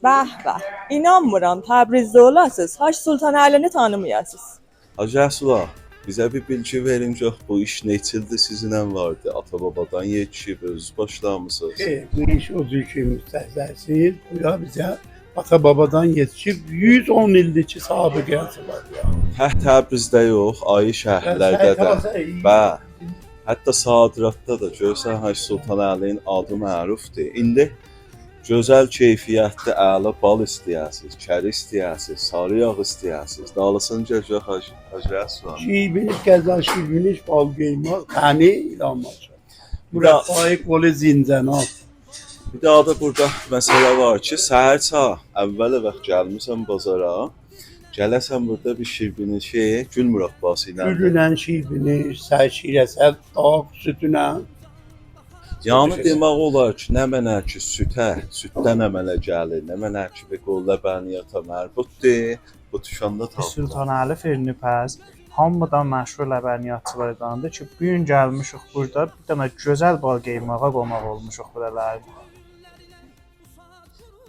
Bəh bəh. İnanmıram Təbrizdə olasınız. Haç Sultan Əlini tanımıyasınız. Hacı Əsula, bizə bir bilgi verin gör bu iş neçə ildir sizinlə vardı? Ata-babadan yetişib öz başlamısınız? Bu iş o ki müstəhzəsiz. Bu ya bizə ata babadan yetişib 110 ildir ki sabiqəsi var ya. Hə Təbrizdə yox, ayı şəhərlərdə də. Bəh. Hətta Sadiratda da görsən Hacı Sultan Əlinin adı mərufdur. İndi gözəl keyfiyyətli əla bal istəyəsiniz, kəri istəyəsiniz, sarı yağ istəyəsiniz. Dalısını gəzək Hacı Əsula. Şibiniş gəzən şibiniş bal qeymaz, qəni ilanmaz. Bir də- Mürəffayı qolu zincənat. Bir daha da burada məsələ var ki, səhər çağı əvvəl vaxt gəlmisən bazara, gələsən burada bir şirbinişi gül mürəbbası ilə. Gülünən şibiniş, sərşirəsəl, dağ sütünə. Yəni demək olar ki, nə mənə ki süddən əmələ gəlir, nə mənə ki bir qolda bəniyyata mərbutdur, bu tükanda tapılır. Sultanəli Firnipəz hamıdan məşhur ləbəniyatçılardandır ki, bu gün gəlmişik burada bir dənə gözəl bal qeymağa qonaq olmuşuq buralarda.